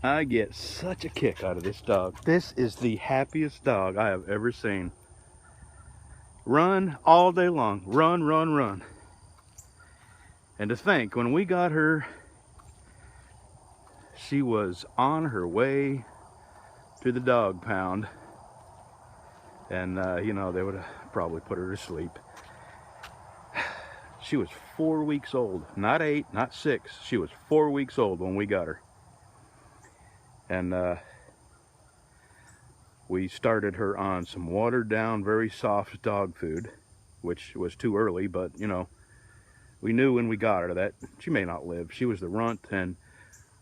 I get such a kick out of this dog. This is the happiest dog I have ever seen. Run all day long. Run, run, run. And to think, when we got her, she was on her way to the dog pound. And, you know, they would have probably put her to sleep. She was 4 weeks old. Not 8, not 6. She was 4 weeks old when we got her. And we started her on some watered down, very soft dog food, which was too early, but, you know, we knew when we got her that she may not live. She was the runt, and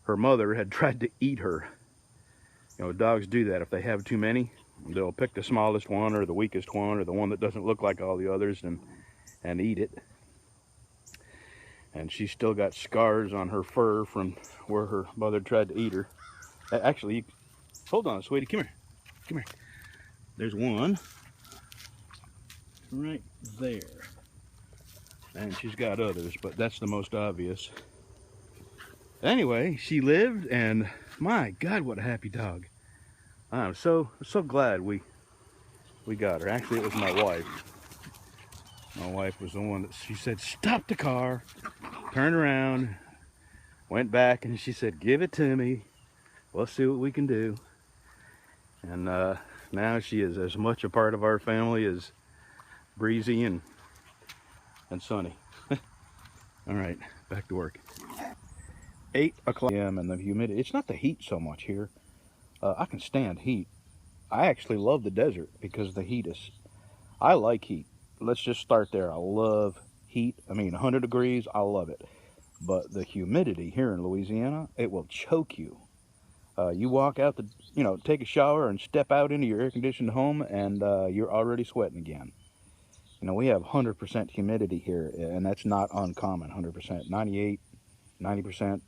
her mother had tried to eat her. You know, dogs do that. If they have too many, they'll pick the smallest one or the weakest one or the one that doesn't look like all the others and eat it. And she's still got scars on her fur from where her mother tried to eat her. Actually, hold on, sweetie, come here. Come here. There's one right there. And she's got others, but that's the most obvious. Anyway, she lived, and my God, what a happy dog. I'm so glad we got her. Actually, it was my wife. My wife was the one that she said, stop the car, turned around, went back, and she said, give it to me. We'll see what we can do. And now she is as much a part of our family as Breezy and Sunny. All right, back to work. 8 o'clock p.m. and the humidity. It's not the heat so much here. I can stand heat. I actually love the desert because the heat is... I like heat. Let's just start there. I love heat. I mean, 100 degrees, I love it. But the humidity here in Louisiana, it will choke you. You walk out the, you know, take a shower and step out into your air-conditioned home, and you're already sweating again. You know, we have 100% humidity here, and that's not uncommon. 100%, 98, 90%,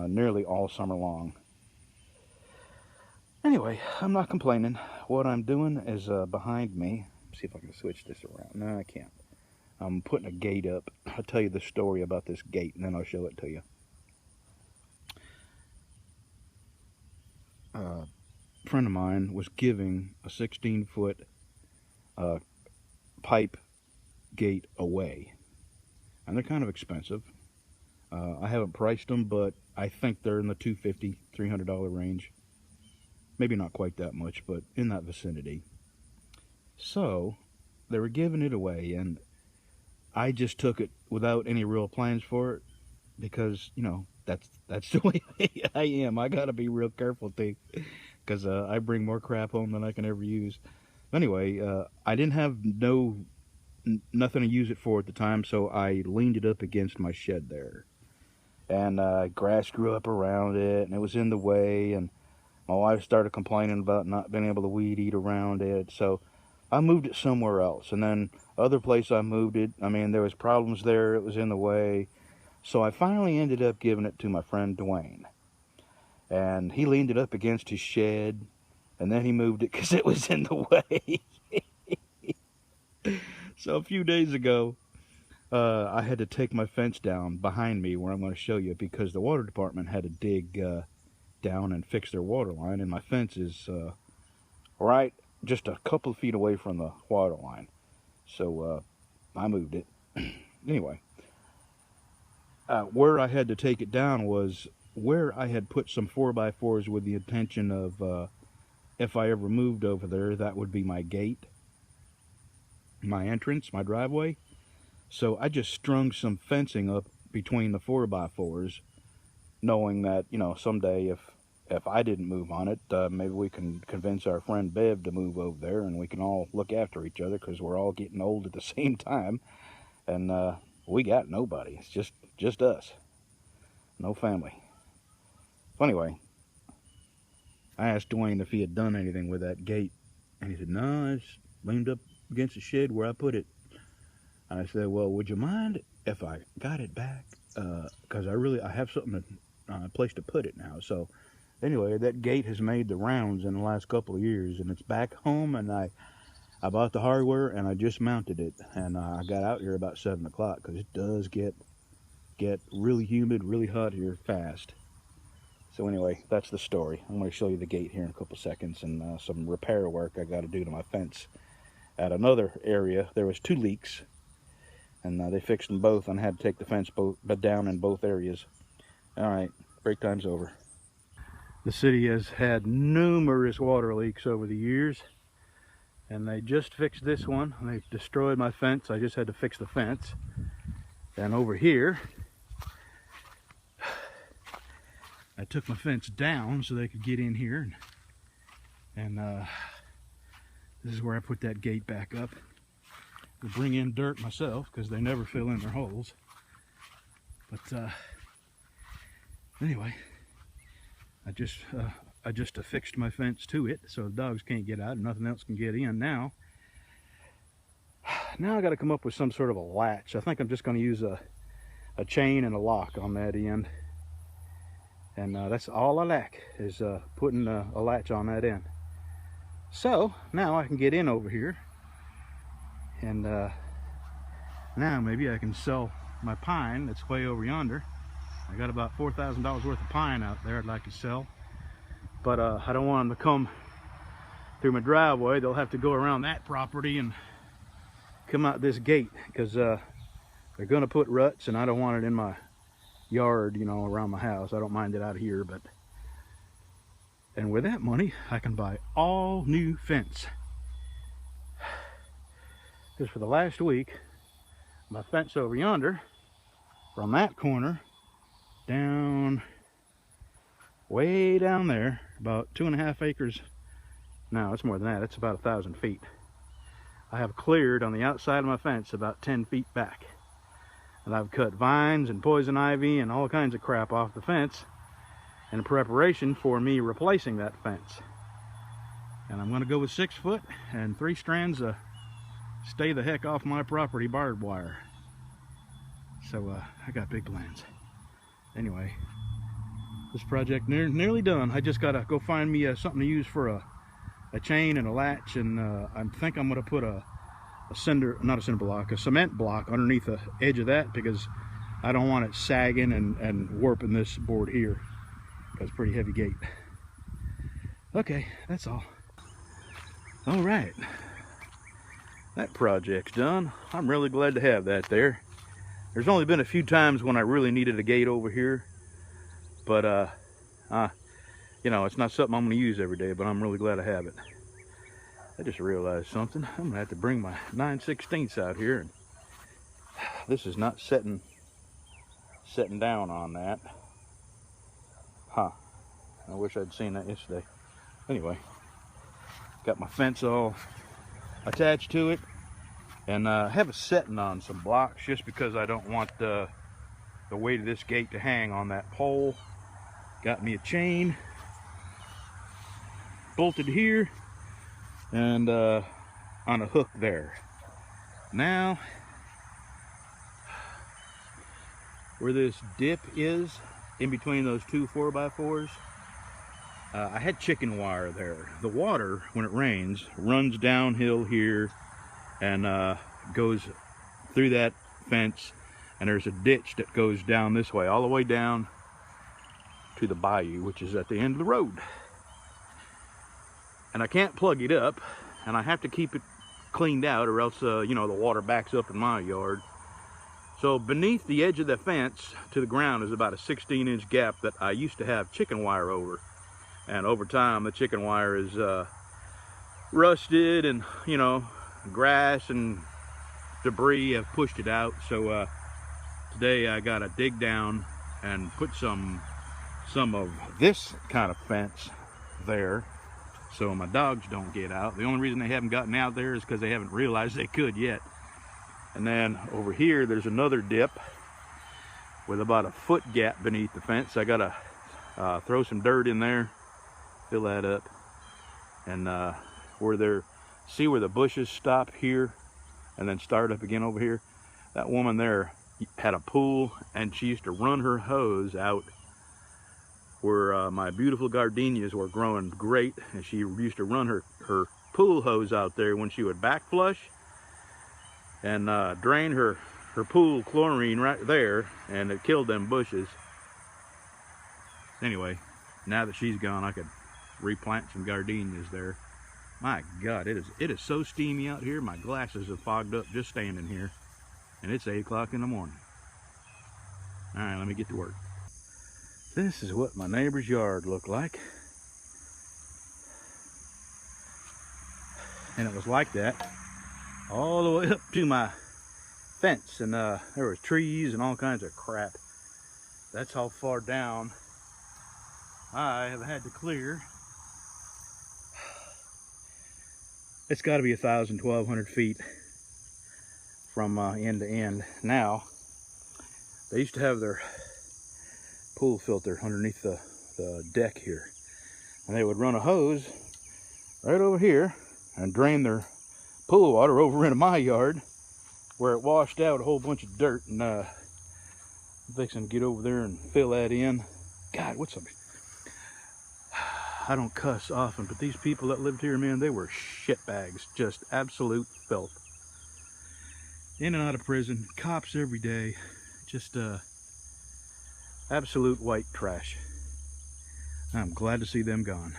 nearly all summer long. Anyway, I'm not complaining. What I'm doing is behind me. Let's see if I can switch this around. No, I can't. I'm putting a gate up. I'll tell you the story about this gate, and then I'll show it to you. A friend of mine was giving a 16-foot pipe gate away, and they're kind of expensive. I haven't priced them, but I think they're in the $250, $300 range. Maybe not quite that much, but in that vicinity. So they were giving it away, and I just took it without any real plans for it because, you know, that's the way I am. I gotta be real careful too, because I bring more crap home than I can ever use. Anyway, I didn't have nothing to use it for at the time, so I leaned it up against my shed there, and grass grew up around it, and it was in the way, and my wife started complaining about not being able to weed eat around it, so I moved it somewhere else. And then other place I moved it, I mean, there was problems there, it was in the way. So I finally ended up giving it to my friend Dwayne. And he leaned it up against his shed, and then he moved it because it was in the way. So a few days ago, I had to take my fence down behind me where I'm going to show you, because the water department had to dig down and fix their water line, and my fence is right just a couple of feet away from the water line. So I moved it. Anyway, where I had to take it down was where I had put some 4x4s with the intention of if I ever moved over there, that would be my gate, my entrance, my driveway. So I just strung some fencing up between the 4x4s, knowing that, you know, someday if I didn't move on it, maybe we can convince our friend Bev to move over there, and we can all look after each other, because we're all getting old at the same time, and we got nobody. It's just us, no family. So anyway, I asked Dwayne if he had done anything with that gate, and he said, no, it's leaned up against the shed where I put it. And I said, well, would you mind if I got it back? Because I have something a place to put it now. So anyway, that gate has made the rounds in the last couple of years, and it's back home, and I bought the hardware, and I just mounted it, and I got out here about 7 o'clock, because it does get really humid, really hot here fast. So anyway, that's the story. I'm going to show you the gate here in a couple seconds, and some repair work I got to do to my fence. At another area, there was 2 leaks, and they fixed them both, and I had to take the fence down in both areas. All right, break time's over. The city has had numerous water leaks over the years, and they just fixed this one. They destroyed my fence. I just had to fix the fence. And over here, I took my fence down so they could get in here, and this is where I put that gate back up. I bring in dirt myself because they never fill in their holes. But anyway, I just affixed my fence to it so the dogs can't get out and nothing else can get in. Now I got to come up with some sort of a latch. I think I'm just going to use a chain and a lock on that end. And that's all I lack, is putting a latch on that end. So now I can get in over here, and now maybe I can sell my pine that's way over yonder. I got about $4,000 worth of pine out there I'd like to sell, but I don't want them to come through my driveway. They'll have to go around that property and come out this gate, because they're going to put ruts, and I don't want it in my yard, you know, around my house. I don't mind it out here, but and with that money I can buy all new fence, because for the last week my fence over yonder, from that corner down way down there, about 2.5 acres, no, it's more than that, it's about 1,000 feet, I have cleared on the outside of my fence about 10 feet back. And I've cut vines and poison ivy and all kinds of crap off the fence in preparation for me replacing that fence. And I'm going to go with 6 foot and 3 strands of stay the heck off my property barbed wire. So I got big plans. Anyway, this project nearly done. I just got to go find me something to use for a chain and a latch, and I think I'm going to put a cement block underneath the edge of that, because I don't want it sagging and warping this board here, because it's pretty heavy gate. Okay, that's all. All right, that project's done. I'm really glad to have that there. There's only been a few times when I really needed a gate over here, but you know, it's not something I'm going to use every day, but I'm really glad I have it. I just realized something. I'm gonna have to bring my 9/16 out here, and this is not setting down on that. Huh. I wish I'd seen that yesterday. Anyway, got my fence all attached to it, and I have a setting on some blocks just because I don't want the weight of this gate to hang on that pole. Got me a chain bolted here and on a hook there. Now, where this dip is in between those 2 4x4s, I had chicken wire there. The water, when it rains, runs downhill here and goes through that fence, and there's a ditch that goes down this way, all the way down to the bayou, which is at the end of the road. And I can't plug it up, and I have to keep it cleaned out, or else you know, the water backs up in my yard. So beneath the edge of the fence to the ground is about a 16-inch gap that I used to have chicken wire over, and over time the chicken wire is rusted, and you know, grass and debris have pushed it out. So today I gotta dig down and put some of this kind of fence there, so my dogs don't get out. The only reason they haven't gotten out there is because they haven't realized they could yet. And then over here there's another dip with about a foot gap beneath the fence. I gotta throw some dirt in there, fill that up, and see where the bushes stop here and then start up again over here. That woman there had a pool, and she used to run her hose out where my beautiful gardenias were growing great, and she used to run her pool hose out there when she would back flush and drain her pool chlorine right there, and it killed them bushes. Anyway, Now that she's gone, I could replant some gardenias there. My God, it is so steamy out here. My glasses have fogged up just standing here. And it's 8 o'clock in the morning. All right, let me get to work. This is what my neighbor's yard looked like. And it was like that all the way up to my fence. And there were trees and all kinds of crap. That's how far down I have had to clear. It's got to be 1,000, 1,200 feet from end to end. Now, they used to have their pool filter underneath the deck here. And they would run a hose right over here and drain their pool water over into my yard, where it washed out a whole bunch of dirt. And I'm fixing to get over there and fill that in. God, what's up? I don't cuss often, but these people that lived here, man, they were shitbags. Just absolute filth. In and out of prison, cops every day, just absolute white trash. I'm glad to see them gone.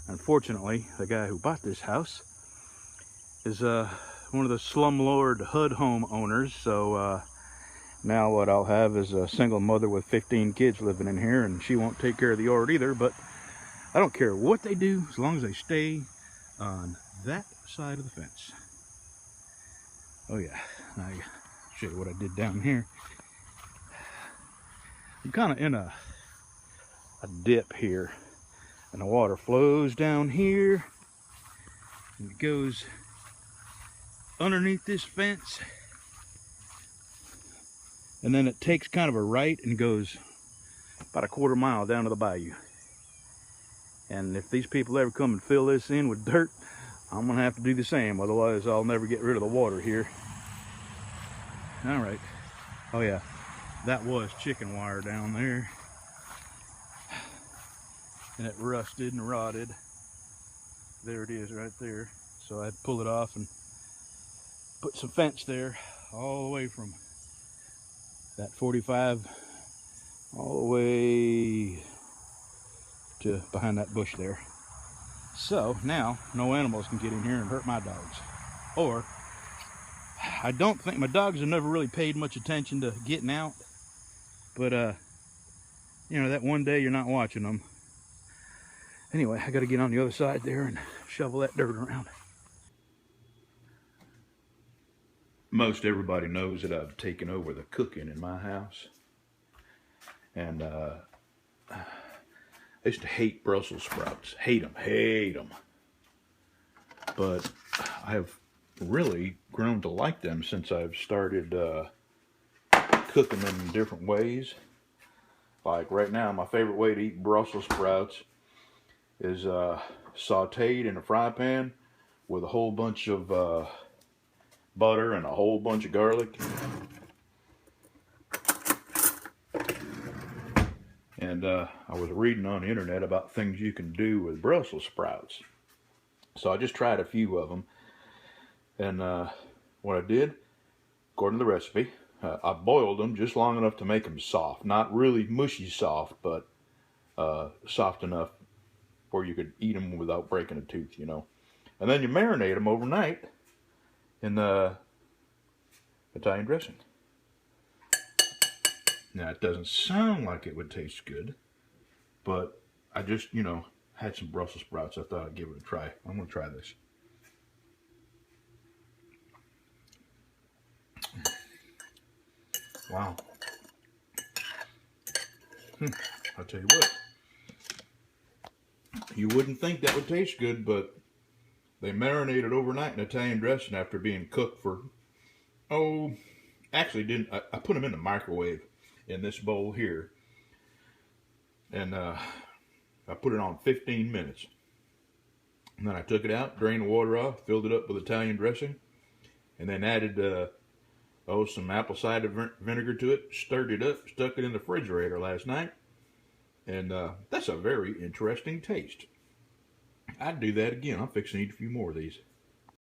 Unfortunately, the guy who bought this house is one of the slumlord HUD home owners, so now what I'll have is a single mother with 15 kids living in here, and she won't take care of the yard either, but I don't care what they do as long as they stay on that side of the fence. Oh yeah, I'll show you what I did down here. I'm kind of in a dip here, and the water flows down here, and it goes underneath this fence, and then it takes kind of a right and goes about a quarter mile down to the bayou. And if these people ever come and fill this in with dirt, I'm gonna have to do the same, otherwise I'll never get rid of the water here. All right. Oh yeah, that was chicken wire down there. And it rusted and rotted. There it is right there. So I had to pull it off and put some fence there, all the way from that 45 all the way to behind that bush there. So now no animals can get in here and hurt my dogs. Or I don't think, my dogs have never really paid much attention to getting out, but you know, that one day you're not watching them. Anyway, I got to get on the other side there and shovel that dirt around. Most everybody knows that I've taken over the cooking in my house, and I used to hate Brussels sprouts, hate them, but I have really grown to like them since I've started cooking them in different ways. Like right now, my favorite way to eat Brussels sprouts is sauteed in a fry pan with a whole bunch of butter and a whole bunch of garlic. And I was reading on the internet about things you can do with Brussels sprouts. So I just tried a few of them. And what I did, according to the recipe, I boiled them just long enough to make them soft. Not really mushy soft, but soft enough where you could eat them without breaking a tooth, you know. And then you marinate them overnight in the Italian dressing. Now, it doesn't sound like it would taste good, but I just, you know, had some Brussels sprouts. I thought I'd give it a try. I'm going to try this. Wow. I'll tell you what. You wouldn't think that would taste good, but they marinated overnight in Italian dressing after being cooked for, actually didn't. I put them in the microwave in this bowl here, and I put it on 15 minutes. And then I took it out, drained the water off, filled it up with Italian dressing, and then added some apple cider vinegar to it, stirred it up, stuck it in the refrigerator last night, and that's a very interesting taste. I'd do that again. I'm fixing to eat a few more of these.